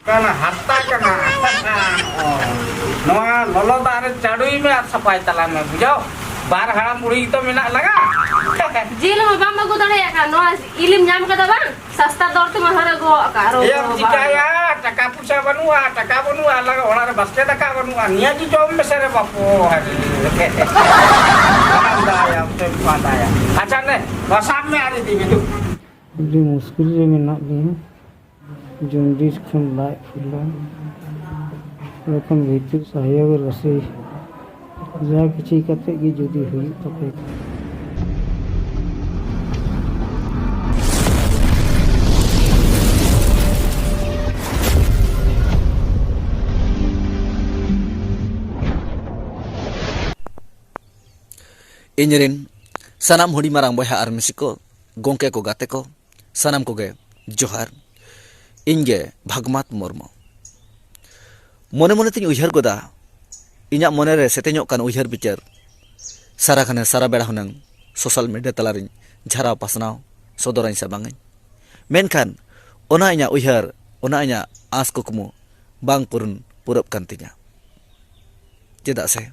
karena hatta karena noa lolo dare cadui me at sapai talan me bujau bar haram buri itu mina laga Jil mo bang bagu tadi ya kan, no ilim nyam kata bang, sasta dor tu mahara go karo. ya jika ya taka pusa banua laga orang basket taka banua nia di jom besar bapu hari anda ya betul pada ya acan ne basam me ada di itu बड़ी मुश्किल से मेना गई jaundice खन light फुलान लेकिन भीतर सहयोग रसे जा किसी कते की जुदी हुई तो पे Inyerin sanam hudi marang boya armisiko gongke ko gate ko sanam koge johar inge bhagmat mormo mone mone tin uyhar goda inya mone re setenyok kan uyhar bicar sara khane sara beda hunang social media talarin jara pasnao sodorain sabangai menkan ona inya uyhar ona inya as kokmu bang purun purap kantinya cedak se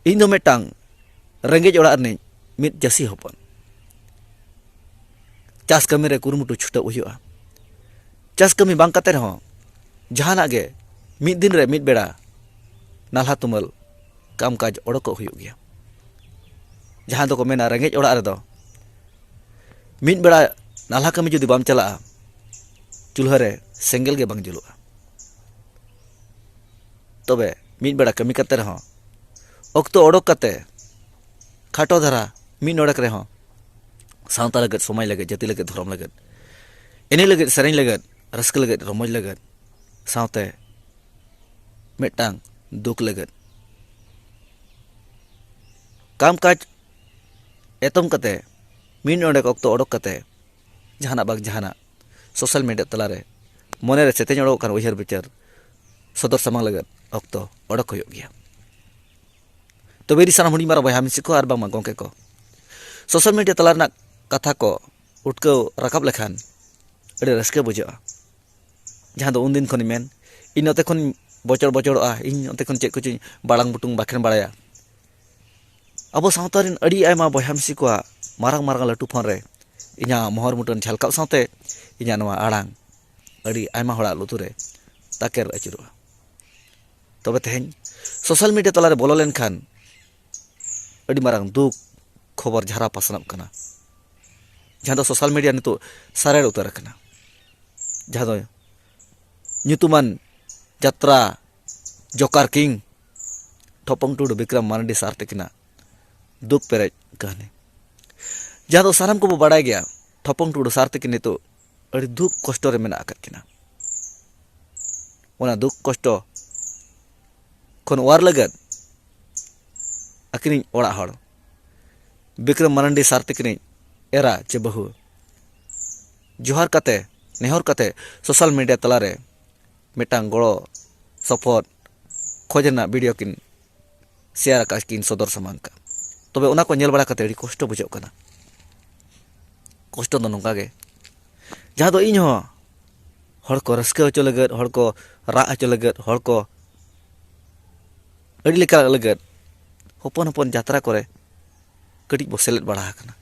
indo metang rengge ora arne mit jasi hopon Chas कमी रे कुरुमुटु छुटा उहुआ चास कमी बांग कते रहो जहाना गे मिद दिन रे मिद बेड़ा नाल्हा तुमल काम काज ओडको हुयु गया जहां दो को मेना रेंगेज ओड़ा रे दो मिद बेड़ा नाल्हा कमी जुदी बाम चला चुल्हा रे सेंगल गे बांग जुलुआ तबे मिद बेड़ा कमी कते रहो ओक्तो ओडक कते खाटो धरा मिद ओडक रे हो सावता लगत समय लगत जाति लगत धर्म लगत इने लगत सेरेंग लगत रस्क लगत रमज लगत सावते मिटांग दुख लगत काम काज एतम कते मिन ओडक ऑक्तो ओडक कते जहाना बाग जहाना सोशल मीडिया तलारे मने रे सेतेñ ओडक कान उयहर बिचार सदर समांग लगत ऑक्तो ओडक होयो गया तो बेरी साना हुडी मारा बहा मिसिको आर बांग गंके को सोशल मीडिया तलारना कथा को उठको रकाब लेखान अड़े रस्के बुझा जहाँ उन दिन खन मेन इन नते खन बचड़ बचड़ोआ इन नते खन चेक कुछ बाड़ांग बुटुंग बाखेन बाड़ाया अब सावतारिन अड़ी आयमा बहामसी को मारंग मारंग लटू फोन रे इना मोहर मुटन झलकाव सावते इना नवा आड़ांग अड़ी आयमा हड़ा लुतुरे ताकेर अचुरुआ तबे तेहेñ सोशल मीडिया तलारे बोलो लेन खान अड़ी मारंग दुख खबर झारा पासनाब कना जहाँ दो सोशल मीडिया नितो सारेर उतर कना जहाँ दो nyutuman jatra Jokar King Topong Tudu Bikram Marandi Sarte kina duk perej कहने जहाँ दो साराम को बढ़ाया गया Topong Tudu Sarte kini तो अड़ी दुख कष्ट रे मेना आकर किना ओना दुख कष्ट खन वार लगत अकिनी ओड़ा हड़ बिक्रम मारंडी सारते किनी एरा चे बहु जोहार कते नेहर कते सोशल मीडिया तलारे मिटांग गड़ो सपोर्ट खोजना वीडियो किन शेयर का किन सदर समान का तबे उना को नेल बड़ा कते अड़ी कष्ट बुझो कना कष्ट दो नोंका गे जहाँ दो इन हो हड़ को रस्के हचो लगत हड़ को रा हचो लगत हड़ को अड़ी लेका लगत हपन हपन यात्रा करे कटी बो सेलेद बड़ा कना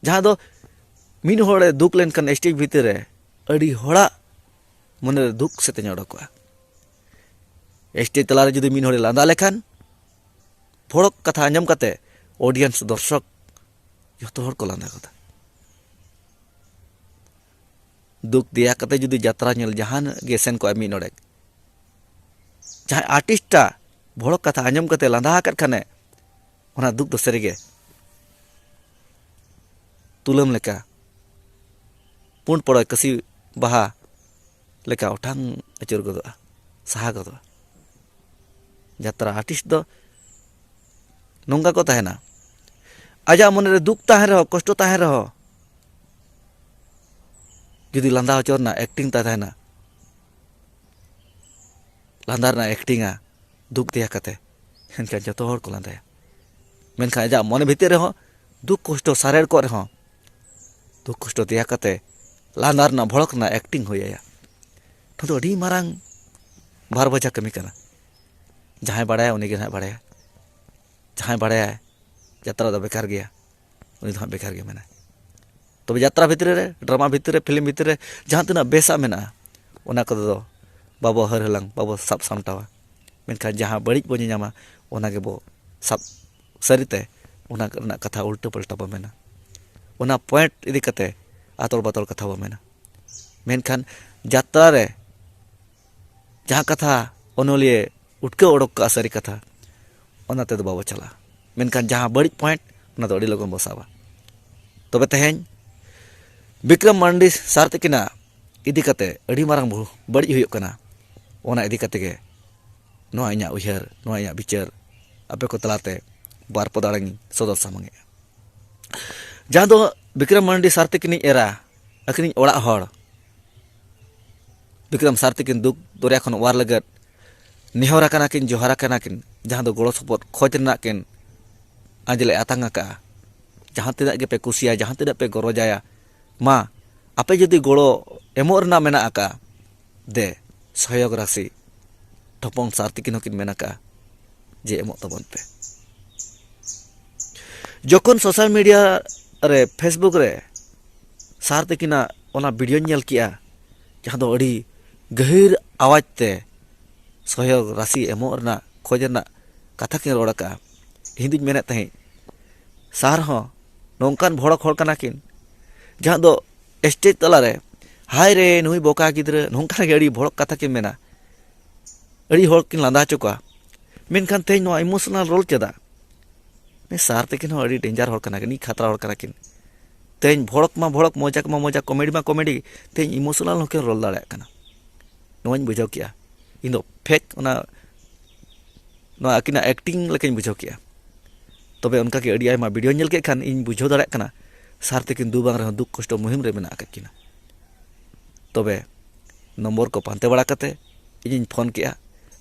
जहाँ दो मीन होड़े दुख लेन कन स्टेज भीतर रे अड़ी होड़ा मन रे दुख से तेñ ओडकोआ स्टेज तलारे जुदी मीन होड़े लांदा लेखान भड़क कथा आंजम कते ऑडियंस दर्शक जतो हड़ को लांदा कथा दुख दिया कते जुदी यात्रा नेल जहान गे सेन को मीन ओडे जहाँ आर्टिस्टा भड़क कथा आंजम कते लांदा आकत खाने ओना दुख दो सरीगे तुलम लेका पुन पड़ो कसी बाहा लेका उठांग अचुर गदोआ साहा गदोआ यात्रा आर्टिस्ट दो नोंगा को तहेना आजा मन रे दुख ताहे रहो कष्ट ताहे रहो जुदी लांदा हचोरना एक्टिंग तहेना लांदारना एक्टिंगा दुख दिया कते हेनका जतो हड़ को लांदाया मेनखा आजा मन भीतर रहो दुख कष्ट सारेर को रहो दुख कष्ट दिया कते लांदार ना भड़क ना एक्टिंग हो या तो अड़ी मारंग बार बजा कमी करना जहाँ बाड़ाया उन्हीं के ना बाड़ाया जहाँ बाड़ाया यात्रा दो बेकार गया उन्हीं तो बेकार गया मैंने तो यात्रा भीतर रे ड्रामा भीतर रे फिल्म भीतर रे जहाँ तना बेसा मेना उना को दो बाबो हर हलंग बाबो सब सामटावा मेनखान जहाँ बड़ी बो ᱧᱟᱢᱟ उना के बो सब सरिते उना करना कथा उल्टा पलटा बो मेना उना पॉइंट इदी कते आतल बातल कथा बो मेना मेनखान यात्रा रे जहाँ कथा ओनोलिए उठके ओडक का सरी कथा उना ते दो बाबो चला मेनखान जहाँ बड़ी पॉइंट उना तो अड़ी लगन बो साबा तबे तेहेñ विक्रम मांडी सार तकिना इदी कते अड़ी मारंग बड़ी हुयुक कना ओना इदी कते गे नोआ इᱧᱟ उयहर नोआ इᱧा विचार आपे को तलाते बार पदारंग सदर सामंगे जहाँ दो विक्रम मांडी सार तकिनी एरा अकिनी ओड़ा हड़ विक्रम सार तकिन दुख दरिया खन वार लगत निहरा कना किन जोहारा कना किन जहाँ दो गोड़ो सपोर्ट खोज रना किन आंजले आतंगा का जहाँ तिना गे पे कुसिया जहाँ तिना पे गरजाया मा आपे जदि गोड़ो एमो रना मेना आका दे सहयोग राशि ठपंग सारतिकिन हकिन मेना का जे एमो तबन पे जोखन सोशल मीडिया रे फेसबुक रे सारतिकिना ओना वीडियो नेल किया जहाँ दो अड़ी गहिर आवाज ते सहयोग राशि एमो रना खोज रना कथा किन रोड़ा का हिंदी मेने तहे सार हो नौकान भड़क हड़ कना किन जहाँ दो स्टेज तलारे हाय रे नुई बोका गिद्र नौका गे अड़ी भड़क कथा किन मेना अड़ी हड़ किन लांदा चुका मेनखान तेज नो इमोशनल रोल चदा ने सार तकिन हो अड़ी डेंजर हड़ कना किन खतरा हड़ कना किन तेज भड़क मा भड़क मजा कॉमेडी तेज इमोशनल होके रोल दाड़ा कना नोइन बुझाव किया इन दो फेक ओना नो अकिना एक्टिंग लेकिन बुझाव किया तबे उनका के अड़ी आयमा वीडियो नेल के खान इन बुझाव दाड़ा कना सार तकिन दु बांग रह दुख कष्ट मुहिम रे मेना किना तबे नंबर को पांते बड़ा कते इन फोन किया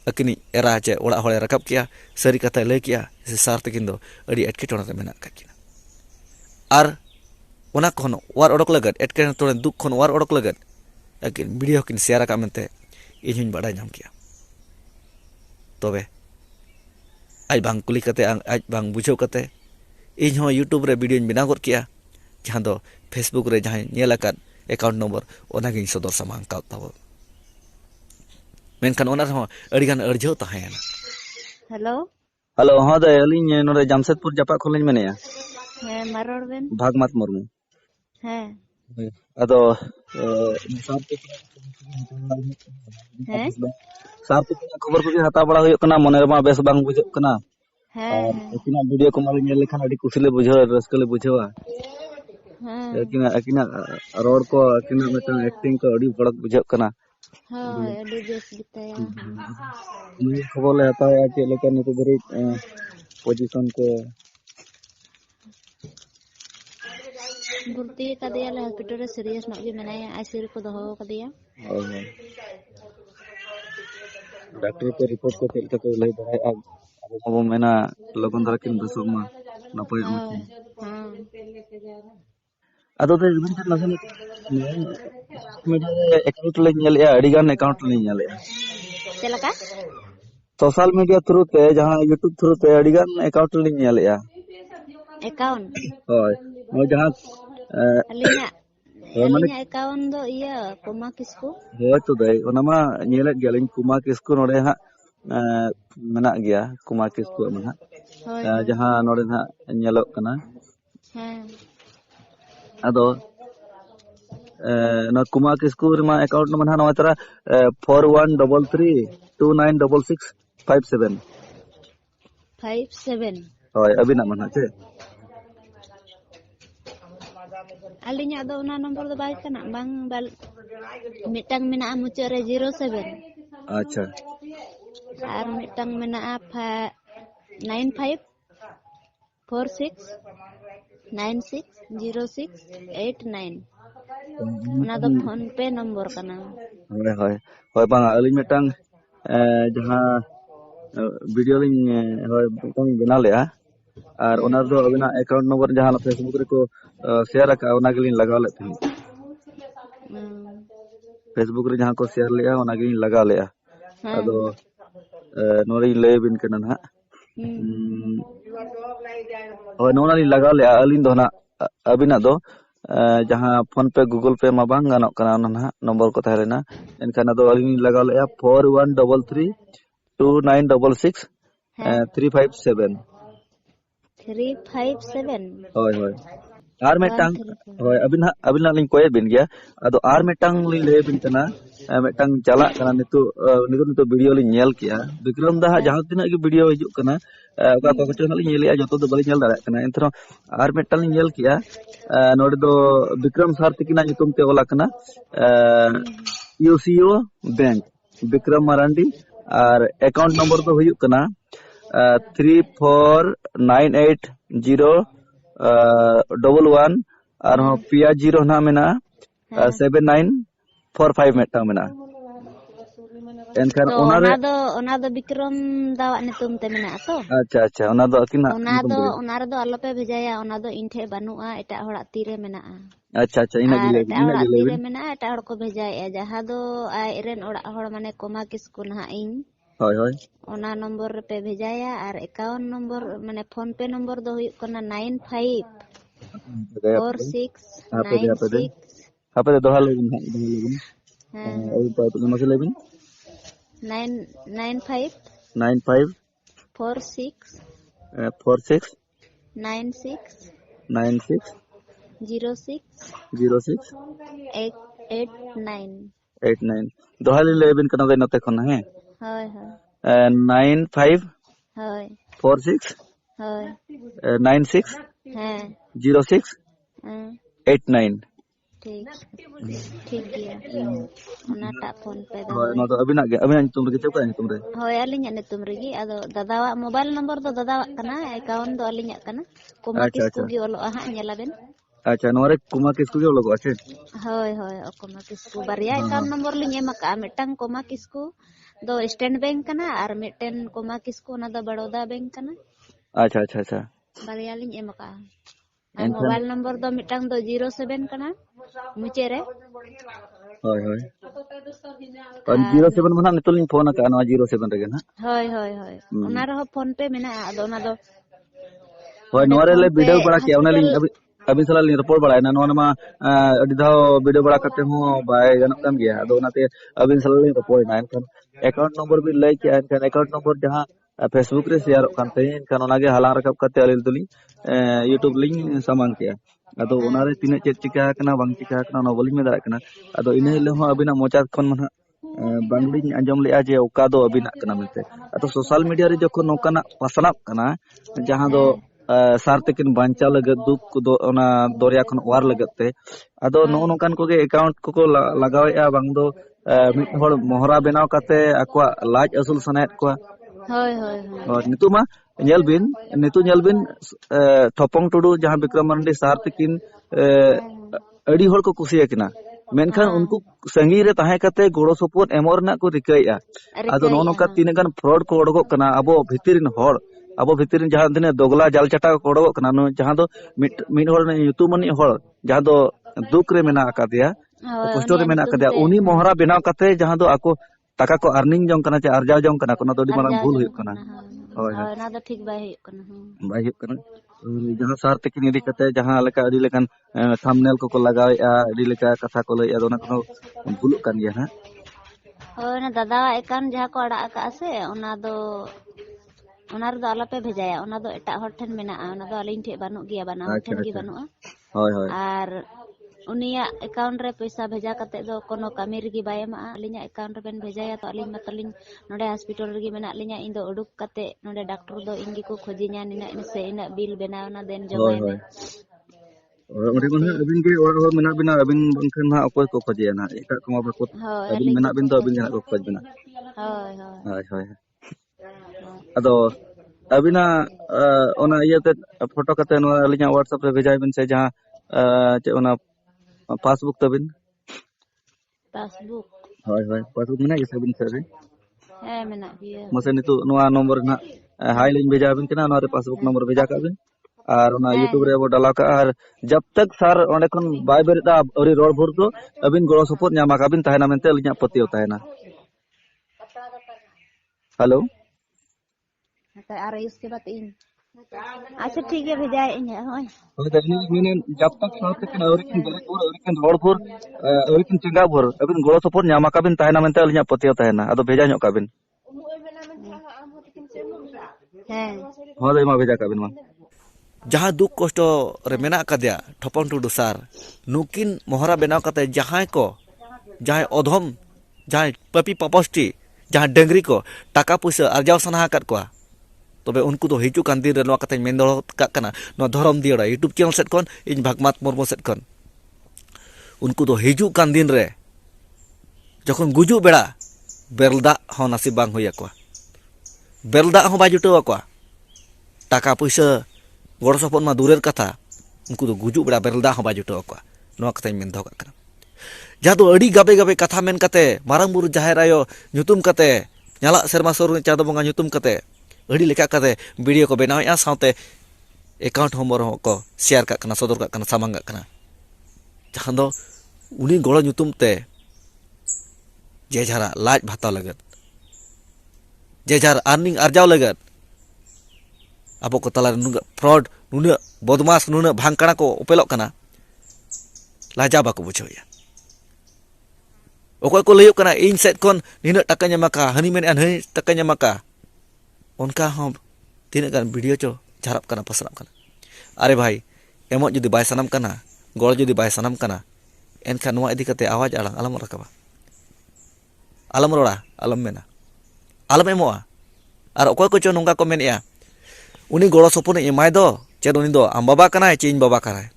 अकिनी एरा चे ओड़ा हड़े रकब किया सरी कथा लय किया से सार तकिन दो अड़ी एटकेटोना रे मेना किना आर ओना कोन वार ओडक लगत एटकेटोना दुख कोन वार ओडक लगत अकिन वीडियो किन शेयर का मनते इन बड़ा नाम किया तबे आज बांग कुली कते आज बांग बुझाव कते इन हो यूट्यूब रे वीडियो बना गद किया जहाँ दो फेसबुक रे जहाँ नेल अकाद अकाउंट नंबर ओना गिन सदर सामांग का ताबो मेनखान ओना रहो अड़ीगान अर्जो तहायना हेलो हेलो हाँ दे अलिंग नोरे जामशेदपुर जापा खोलिन मेनेया हे मारोड़ बेन भागमत मुर्मू हे अदो सार पे खबर को हता बड़ा हुई कना मने मा बेस बांग बुझे कना हे अकिना वीडियो को माले नेल लेखान अड़ी कुसिले बुझाव रसकले बुझावा अकिना रोड को अकिना मिटन एक्टिंग को अड़ी बड़क बुझाव कना हां अड़ी बेस बिताया ये खबर ले आता है कि लेकिन तो बड़ी पोजीशन को भर्ती का दिया ले हॉस्पिटल रे सीरियस नॉट गे मनाया आईसीयू को दहो का दिया डॉक्टर को रिपोर्ट को चलते को लई बड़ाय अब मेना लगन दरा किन दसो मा नपय हां अदो ते बिन नसन मीडिया अकाउंट ले नेलया अड़ीगान अकाउंट ले नेलया चलका सोशल मीडिया थ्रू ते जहां यूट्यूब थ्रू ते अड़ीगान अकाउंट ले नेलया अकाउंट होय मो जहां अलिना अकाउंट दो इया कुमा किसको हो तो दई ओनामा नेलत गेलिन कुमा किसको नोडे हा मेना गया कुमा किसको मना जहां नोडे हा नेलक कना हां अदो ना कुमा किसको रमा अकाउंट नंबर हा नवा तरा 4133296657 होय अबिना मना चे अलिnya do una nomor do bai kana bang bal mitang mena mucha re 07 अच्छा ar mitang mena apa 9546960689 una do phone pe nomor kana होय होय होय bang अलिं मिटang जहां वीडियो लिंग होय मिटang बना लेया और ओना दो अबिना अकाउंट नंबर जहां फेसबुक रे को शेयर का ओना के लिंग लगाव ले थी Facebook रे जहाँ को शेयर लिया ओनागिन लगा लिया अदो नोरी ले बिन कना ना और नोनाली लगा लिया अलिन दो ना अबिना दो जहाँ फोन पे गूगल पे मा बांग गानोक कना ना नंबर को ताहे लेना एनखान अदो अलिन लगा लिया 41332966 357 357 होय आर मेटांग होय अबिन लिंग कोय बिन गया अदो आर मेटांग लिंग ले बिन कना मेटांग चला कना नितो वीडियो लिंग नेल किया विक्रम दा जहां तिना के वीडियो हिजु कना ओका को कचो लिंग नेलिया जतो दो बलि नेल दाड़ा कना एंथरो आर मेटांग लिंग नेल किया नोडे दो विक्रम सर तिकिना नितुम ते ओला कना यूसीओ बैंक विक्रम मारांडी और अकाउंट नंबर तो हुयु कना 3498011 और पिया जीरो ना मेना 7945 मेटा मेना एनखान तो ओना दो विक्रम दावा नितुम ते मेना तो अच्छा ओना दो अकिना ओना रे दो आलो पे भेजाया ओना दो इन ठे बानुआ एटा हड़ा तीरे मेना अच्छा इना गिले तीरे मेना एटा हड़ को भेजाया जहां दो आय रेन ओड़ा हड़ माने कोमा किसको ना इन होय ओना नंबर पे भेजाया और अकाउंट नंबर माने फोन पे नंबर दो हुई कोना 954696 हापे दोहा लेबिन हां ओई तो मसे लेबिन 95 46 96 06 89 दोहा लेबिन कना दे नते खन है होय 95 होय 46 होय 96 हां 06 89 ठीक गया ओनाटा फोन पे दो नो तो अबिना तुम रे चौका तुम रे होय अलिnya नितुम रेगी अदो दादावा मोबाइल नंबर दो दादावा कना अकाउंट दो अलिnya कना कोमा किसको गी ओलो हा नेलाबेन अच्छा नोरे कुमा किसको गे ओलो आछे होय कोमा किसको बारिया अकाउंट नंबर लिंग एमका मिटंग कोमा किसको दो स्टेट बैंक कना और मिटन कोमा किसको ना दो बड़ौदा बैंक कना अच्छा बारिया लिंग एमका मोबाइल नंबर दो मिटंग दो 07 कना मुचे रे होय और 07 मना नितलिंग फोन का ना 07 रेगे ना होय ओना रे फोन पे मेना अदो ना दो होय नोरे ले वीडियो बड़ा के ओना लिंग अभी सला लिंग रिपोर्ट बड़ा ना नोना मा अडी धाव वीडियो बड़ा करते हो बाय गनक काम गया अदो नाते अभी सला लिंग रिपोर्ट ना एनखान अकाउंट नंबर भी लई के एनखान अकाउंट नंबर जहां फेसबुक रे शेयर कानते एनखान ओनागे हलांग रकब करते अलिल तुली यूट्यूब लिंग सामांग के अदो ओनारे तिने चेक चिका कना बांग चिका कना ना बोलिंग में दाड़ा कना अदो इने ले हो अबिना मोचा खन मन बांगलिंग अंजम ले जे ओका दो अबिना कना मिलते अतो सोशल मीडिया रे जखन नोकाना पासनाप कना जहां दो सार तकिन बांचा लगे दुख दो ओना दरिया खन वार लगते अदो नो नोकान कोगे अकाउंट को लगावेआ बांग दो मिट होड़ मोहरा बनाव काते अक्वा लाज असुल सनायत को होय और नितुमा नेल बिन ठोपंग टुडू जहां विक्रम मांडी सार तकिन अड़ी होड़ को कुसिया किना मेनखान उनको संगी रे ताहे कते गोड़ो सपोर्ट एमोर ना को रिकैया अदो नो नोका तीन गान फ्रॉड को ओडगो कना अबो भितिरिन होड़ अबो भितिरिन जहां दिने दोगला जाल चटा को ओडगो कना जहां दो मिट होड़ युतुमनी होड़ जहां दो दुख रे मेना आकादिया कष्ट रे मेना आकादिया उनी मोहरा बनाव कते जहां दो आको टाका को अर्निंग जंग कना चे अर्जा जंग कना कोना तो डी मारा भूल हुई कना होय ना तो ठीक बाय हुई कना जहां सार तकिन इदी कते जहां लेका अडी लेकन थंबनेल को लगावेआ अडी लेका कथा को लई अदो ना को भूल कान गया ना होय ना दादा एकान जहां को अड़ा का से ओना दो आला पे भेजाया ओना दो एटा हर ठन मेना ओना दो अलिन ठे बानु गिया बना ठन गी बानुआ होय और उनिया अकाउंट रे पैसा भेजा कते दो कोनो कामी रगी बायमा अलिnya अकाउंट रे बेन भेजाया तो अलिन मतलिन नोडे हॉस्पिटल रगी मेना अलिnya इन दो उडुक कते नोडे डॉक्टर दो इंगी को खोजिnya निना इनसे इन बिल बनावना देन जमाय में ओरे मन अबिन के और मेना बिना अबिन बंखन ना अकोय को खोजिया ना एटा कमा बको अबिन मेना बिन तो अबिन को खोज बिना होय अदो अबिना ओना इयाते फोटो कते नो अलिnya WhatsApp रे भेजाय बिन से जहां चे ओना पासबुक तबिन पासबुक होय पासबुक मेना के सबिन सर हे मेना बिया मसे नितु नोआ नंबर ना हाई लिंग भेजा बिन केना नोरे पासबुक नंबर भेजा का बिन और यूट्यूब रे बो डाला का और जब तक सर ओंडे खन बाय बेरदा अरी रोड भोर तो अबिन गड़ो सपोर्ट नामा काबिन ताहेना मेनते अलिया पतियो ताहेना हेलो और उसके बाद इन अच्छा ठीक है भेजाए इन होय जब तक साथ के अरिकिन बेरे भोर अरिकिन रोड भोर अरिकिन चंगा भोर अबिन गड़ो सपोर्ट नामा काबिन ताहेना मेनते अलिया पतियो ताहेना अदो भेजा ᱧᱚᱜ काबिन हाँ मा भेजा काबिन मा जहाँ दुख कष्ट रे मेना कदिया ठपन टुडू सार नुकिन मोहरा बनाव कते जहाँ को जहाँ अधम जहाँ पपी पपस्टी जहाँ डंगरी को टाका पैसा अर्जाव सना कर को तबे उनको तो हिजू कान दिन रे नवा कते मेन दो काना नो धरम दियोड़ा यूट्यूब चैनल सेट कोन इन भागमात मुर्मू सेट कोन उनको तो हिजू कान दिन रे जखन गुजू बेड़ा बेलदा हो नसीब बांग होया को बेलदा हो बाजुटो को टाका पैसा गड़ो सपोर्ट मा दूरेर कथा उनको तो गुजू बेड़ा बेलदा हो बाजुटो को नवा कते मेन दो काना जहाँ तो अड़ी गाबे गाबे कथा मेन कते मारंग बुरु जाहेर आयो ᱧᱩᱛᱩᱢ कते ᱧᱟᱞᱟ सेरमा सर चादो बंगा ᱧᱩᱛᱩᱢ कते अड़ी लेका कते वीडियो को बनावेया साथे अकाउंट नंबर को शेयर का कना सदर का सामांग कना जहाँ दो उनी गड़ो ᱧᱩᱛᱩᱢ ते जेझारा लाज भाता लगत जेझार अर्निंग अर्जाव लगत अब को तला फ्रॉड नुना बदमाश नुना भांगकड़ा को उपेलो कना लाजा बाको बुझोया ओको को लयो कना इन सेट कोन निना टाका ᱧᱟᱢᱟᱠᱟ हनी मेन हनी टाका ᱧᱟᱢᱟᱠᱟ उनका हम तीन गान वीडियो चो झारप कना पसराप कना अरे भाई एमो जुदी बाय सनम कना गड़ जुदी बाय सनम कना एनखान नोआ इदी कते आवाज आड़ांग आलम रकाबा आलम रोड़ा आलम मेना आलम एमोआ और ओको को चो नोंगा को मेनया उनी गड़ो सपोर्ट एमाय दो चेद उनी दो आम बाबा कनाय चे इन बाबा कनाय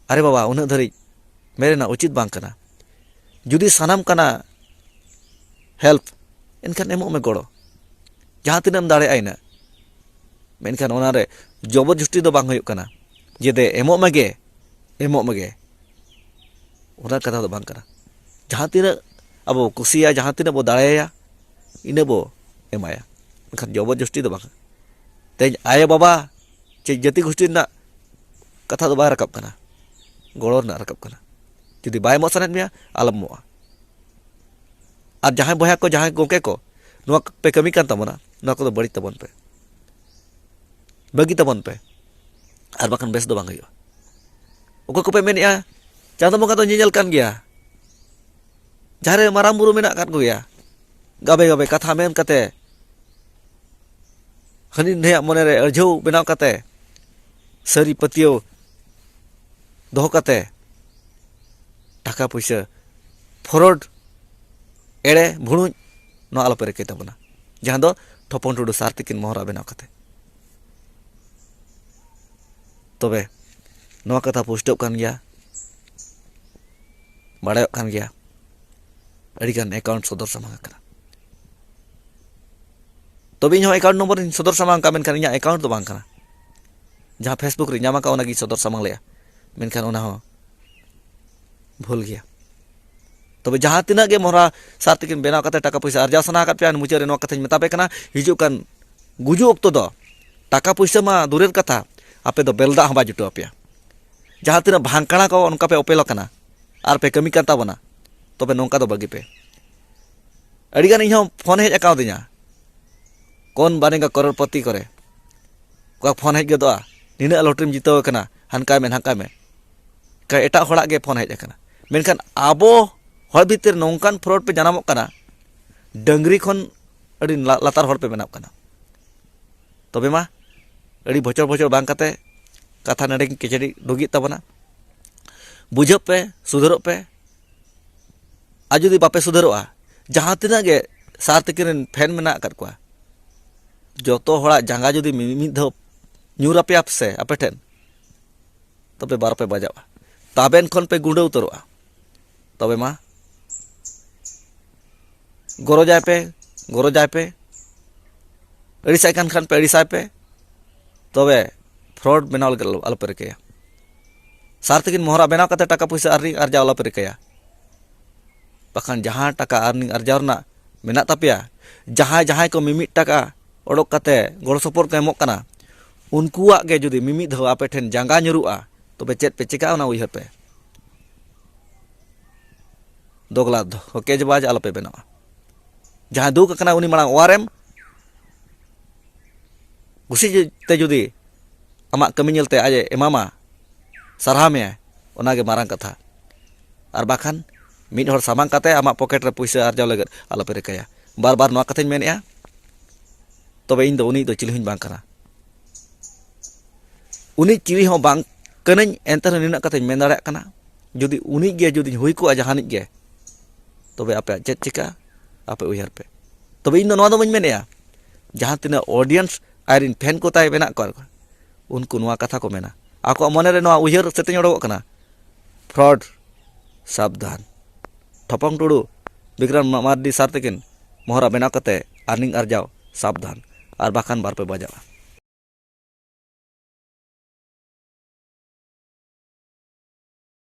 अरे बाबा उन धरी मेरे ना उचित बांग कना जुदी सनम कना हेल्प एनखान एमो में गड़ो जहाँ तीनम दाड़े आईना मेनखान ओनारे जबरदस्ती दो बांग हुयुक कना जे दे एमो मगे ओना कथा दो बांग कना जहाँ तीन अब कुसिया जहाँ तीन बो दाड़ेया इने बो एमाया मेनखान जबरदस्ती दो बांग तेज आये बाबा चे जाति गोष्ठी ना कथा दो बाय रकब कना गड़ो ना रकब कना जुदी बाय मो सनेत मिया आलम मोआ और जहाँ बया को जहाँ गोके को नोआ पे कमी कान तबना नोआ को बड़ी तबन पे बगी तबन पे और बाकन बेस दो बांग हुयुआ ओको को पे मेनया चांदो बंगा तो ñeñal kan गया जहारे माराम बुरु मेना कान को गया गाबे गाबे कथा मेन कते हनी नेया मने रे अरझौ बनाव कते सरी पतियो दोह कते टाका पैसा फ्रॉड एड़े भुणुज नो आलो पे रेखे तबना जहाँ दो ठपन टुडू सार तिकिन मोहरा बनाव कते तबे नोआ कथा पुष्टव कान गया बाड़ायोग कान गया अड़ीगान अकाउंट सदर सामांग कना तबे इन अकाउंट नंबर सदर सामांग का मेनखान इᱧᱟᱜ अकाउंट दो बांग कना जहाँ फेसबुक रे ᱧᱟᱢ ᱟᱠᱟ ᱚᱱᱟᱜᱮ सदर सामांग लेया मेनखान ओना हो भूल गया तबे जहाँ तीना गे मोहरा सार तिकिन बनाव कते टाका पैसा अर्जा सना आकात पे मुचाद रे नोआ कथाñ मेतापे कना हिजु कान गुजु ओक्तो दो टाका पैसा मा दूरेर कथा आपे दो बेलदा हबा जुटो पे जहाँ तीना भांगकड़ा को उनका पे उपेलो कना और पे कमी कान ताबना तबे नोंका दो बगी पे अड़ीगान इन फोन हेज अकाउ दिया कौन बनेगा करोड़पति करे को फोन हेज गदोआ निना लॉटरीम जिताव कना हानका में का एटा होड़ा गे फोन हेज कना मेनखान आबो हर भीतर नौकान फ्रॉड पे जानामो कना डंगरी खन अड़ी लातार हर पे बनाव कना तबे मा अड़ी भोचर भोचर बांग कते कथा नडे केचड़ी डुगी तबना बुझप पे सुधरो पे आज जुदी बापे सुधरोआ जहाँ तीना गे सार तिकिन फैन मेना कर को जोतो होड़ा जांगा जुदी मिमिद धो ᱧᱩᱨ ᱟᱯᱮ ᱥᱮ ᱟᱯᱮ ᱴᱷᱮᱱ तबे बार पे बजावा ताबेन खन पे गुंडे उतरोआ तबे मा गरो जाए पे अड़ीसाय खान पे अड़ीसाय पे तबे फ्रॉड बनाव आलो पे रिकाया सार तिकिन मोहरा बनाव कते टाका पैसा अर्निंग अर्जाव आलो पे रिकाया बाखान जहाँ टाका अर्निंग अर्जाव ना मेना तापेया जहाँ को मिमिट टाका ओडोक कते गड़ो सपोर्ट को एमोग कना उनकुआग गे जुदी मिमिद धाव आपे ठेन जांगा nyuruआ तबे चेद पे चिका ओना उयहर पे दोगला दो ओके जबाज आलोपे बनावा जहां दुक कना उनी मांग वारेम गुसी ते जुदी आमा कमी नेलते आजे एमामा सारहा मे ओना गे मारांग कथा आर बाखान मिद हर सामांग काते आमा पॉकेट रे पैसा आरजाव लगत आलोपे रेकाया बार बार नोआ कथाኝ मेनेआ तबे इन दो उनी दो चिली हुñ बांग कना उनी चिली हो बांग कनाñ एंतर निना कथाñ मेन दाड़े कना जुदी उनी गे जुदी हुई को जहानिक गे तबे आपे चेद चिका आपे उयहर पे तबे इन दो नोआ दो बñ मेनेआ जहां tina ऑडियंस आरिन फैन को ताय बेना को उनको नोआ कथा को मेना आको मने रे नोआ उयहर सेतेñ ओडोक कना फ्रॉड सावधान ठपंग टुडू विक्रम मार्डी सार तकिन मोहरा बेना कते अर्निंग आरजाव सावधान और बाखान बार पे बजावा।